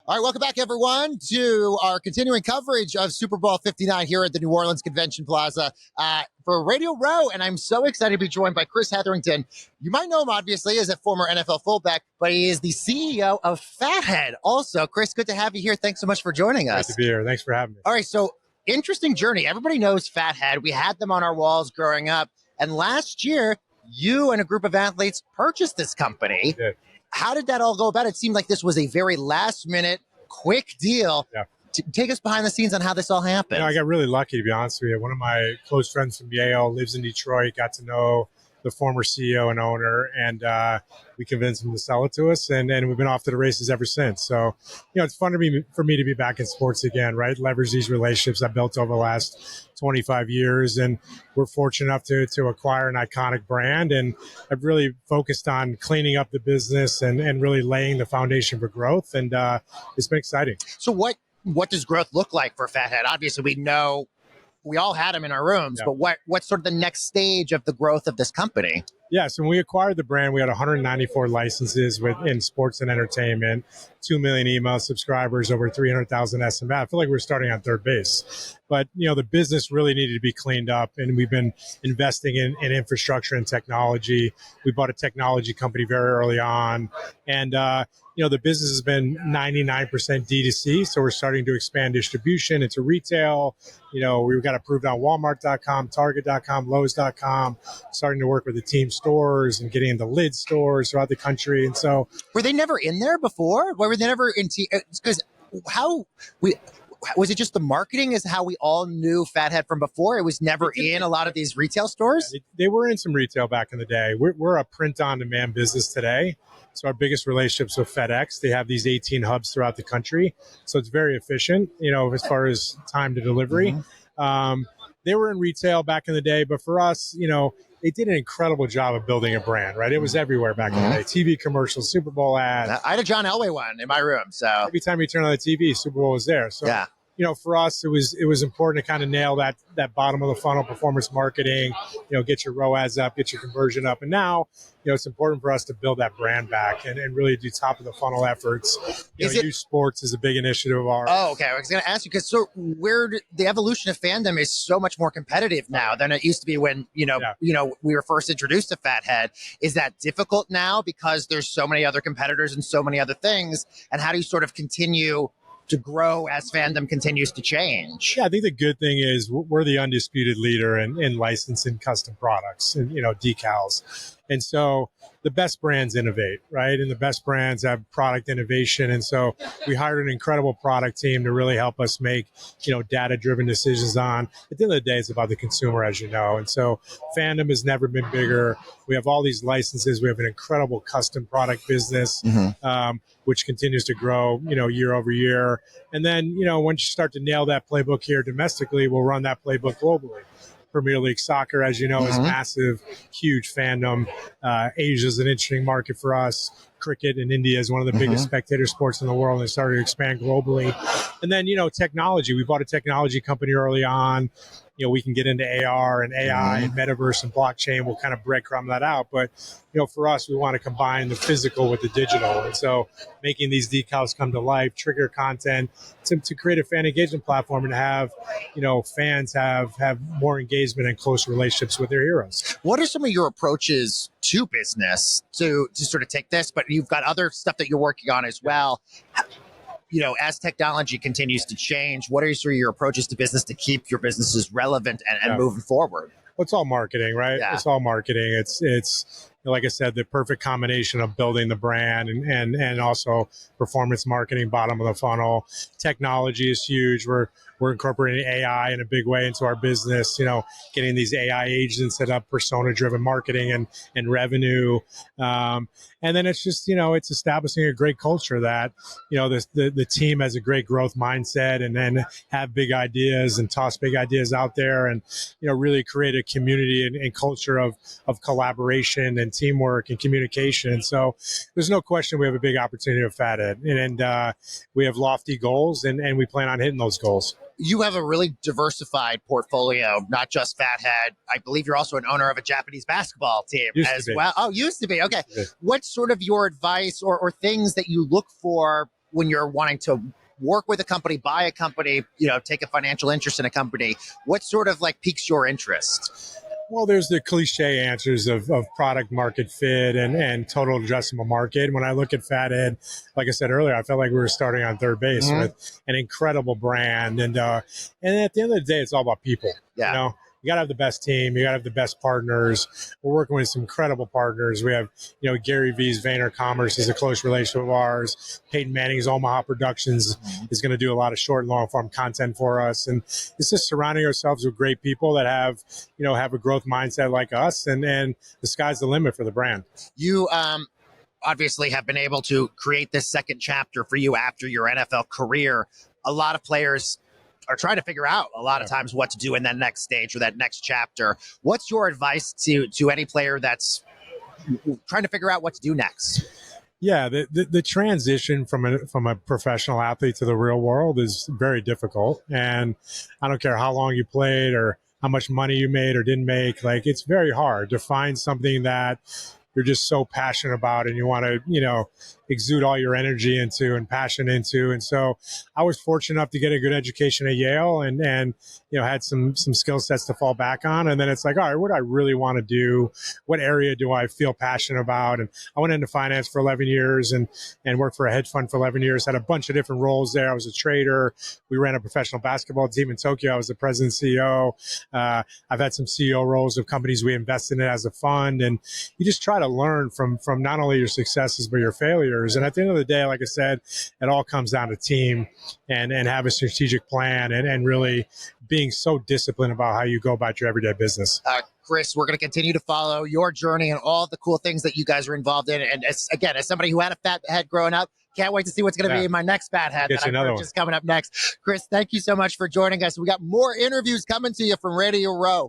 All right, welcome back, everyone, to our continuing coverage of Super Bowl 59 here at the New Orleans Convention Plaza for Radio Row. And I'm so excited to be joined by Chris Hetherington. You might know him, obviously, as a former NFL fullback, but he is the CEO of Fathead. Also, Chris, good to have you here. Thanks so much for joining us. Great to be here. Thanks for having me. All right, so interesting journey. Everybody knows Fathead. We had them on our walls growing up. And last year, you and a group of athletes purchased this company. Yeah. How did that all go about? It seemed like this was a very last-minute, quick deal. Yeah. Take us behind the scenes on how this all happened. I got really lucky, to be honest with you. One of my close friends from Yale lives in Detroit, got to know the former CEO and owner, and we convinced him to sell it to us, and we've been off to the races ever since. So, it's fun for me to be back in sports again, right? Leverage these relationships I built over the last 25 years, and we're fortunate enough to acquire an iconic brand, and I've really focused on cleaning up the business and really laying the foundation for growth, and it's been exciting. So what does growth look like for Fathead? Obviously, we know we all had them in our rooms, but what's sort of the next stage of the growth of this company? Yeah, so when we acquired the brand, we had 194 licenses in sports and entertainment, 2 million email subscribers, over 300,000 SMS. I feel like we're starting on third base. But, the business really needed to be cleaned up, and we've been investing in infrastructure and technology. We bought a technology company very early on, and the business has been 99% D2C, so we're starting to expand distribution into retail. We've got approved on Walmart.com, Target.com, Lowe's.com, starting to work with the team stores and getting into lid stores throughout the country. And so, were they never in there before? Were they never in? Because was it just the marketing is how we all knew Fathead from before? It was never in a lot of these retail stores? Yeah, they were in some retail back in the day. We're a print-on-demand business today. So our biggest relationships with FedEx, they have these 18 hubs throughout the country. So it's very efficient, as far as time to delivery. Mm-hmm. They were in retail back in the day, but for us, they did an incredible job of building a brand, right? It was everywhere back in the day. TV commercials, Super Bowl ads. I had a John Elway one in my room. So every time you turn on the TV, Super Bowl was there. So yeah. For us, it was important to kind of nail that bottom of the funnel performance marketing, get your ROAS up, get your conversion up. And now, it's important for us to build that brand back and really do top of the funnel efforts. Youth sports is a big initiative of ours. Oh, okay. I was going to ask you, because the evolution of fandom is so much more competitive now than it used to be when, we were first introduced to Fathead. Is that difficult now because there's so many other competitors and so many other things? And how do you sort of continue to grow as fandom continues to change? Yeah, I think the good thing is we're the undisputed leader in licensing custom products and, decals. And so the best brands innovate, right? And the best brands have product innovation. And so we hired an incredible product team to really help us make, data-driven decisions on. At the end of the day, it's about the consumer, as you know. And so Fandom has never been bigger. We have all these licenses. We have an incredible custom product business, which continues to grow, year over year. And then, once you start to nail that playbook here domestically, we'll run that playbook globally. Premier League soccer, as you know, is massive, huge fandom. Asia is an interesting market for us. Cricket in India is one of the biggest spectator sports in the world, and it started to expand globally. And then, technology. We bought a technology company early on. We can get into AR and AI and metaverse and blockchain. We'll kind of breadcrumb that out. But, for us, we want to combine the physical with the digital. And so making these decals come to life, trigger content to create a fan engagement platform and have, fans have more engagement and close relationships with their heroes. What are some of your approaches to business to sort of take this, but you've got other stuff that you're working on as well? As technology continues to change, what are sort of your approaches to business to keep your businesses relevant and moving forward? Well, it's all marketing, right? Yeah. It's all marketing. It's like I said, the perfect combination of building the brand and also performance marketing, bottom of the funnel. Technology is huge. We're incorporating AI in a big way into our business, getting these AI agents set up, persona-driven marketing and revenue. And then it's just, it's establishing a great culture that, the team has a great growth mindset and then have big ideas and toss big ideas out there and, really create a community and culture of collaboration and teamwork and communication. And so there's no question we have a big opportunity with Fathead and we have lofty goals and we plan on hitting those goals. You have a really diversified portfolio, not just Fathead. I believe you're also an owner of a Japanese basketball team as well. Oh, used to be. Okay. What's sort of your advice or things that you look for when you're wanting to work with a company, buy a company, take a financial interest in a company, what sort of like piques your interest? Well, there's the cliche answers of product market fit and total addressable market. When I look at Fathead, like I said earlier, I felt like we were starting on third base with an incredible brand. And at the end of the day, it's all about people. Yeah. You got to have the best team. You got to have the best partners. We're working with some incredible partners. We have, Gary V's Vayner Commerce is a close relationship of ours. Peyton Manning's Omaha Productions is going to do a lot of short and long form content for us. And it's just surrounding ourselves with great people that have a growth mindset like us. And the sky's the limit for the brand. You, obviously have been able to create this second chapter for you after your NFL career. A lot of players are trying to figure out a lot of times what to do in that next stage or that next chapter. What's your advice to any player that's trying to figure out what to do next? Yeah, the transition from a professional athlete to the real world is very difficult. And I don't care how long you played or how much money you made or didn't make, like it's very hard to find something that you're just so passionate about and you want to, exude all your energy into and passion into. And so I was fortunate enough to get a good education at Yale and had some skill sets to fall back on. And then it's like, all right, what do I really want to do? What area do I feel passionate about? And I went into finance for 11 years and worked for a hedge fund for 11 years, had a bunch of different roles there. I was a trader. We ran a professional basketball team in Tokyo. I was the president CEO. I've had some CEO roles of companies we invested in as a fund. And you just try to learn from not only your successes, but your failures. And at the end of the day, like I said, it all comes down to team and have a strategic plan and really being so disciplined about how you go about your everyday business. Chris, we're going to continue to follow your journey and all the cool things that you guys are involved in. And as somebody who had a fat head growing up, can't wait to see what's going to be in my next fat head that I purchased coming up next. Chris, thank you so much for joining us. We got more interviews coming to you from Radio Row.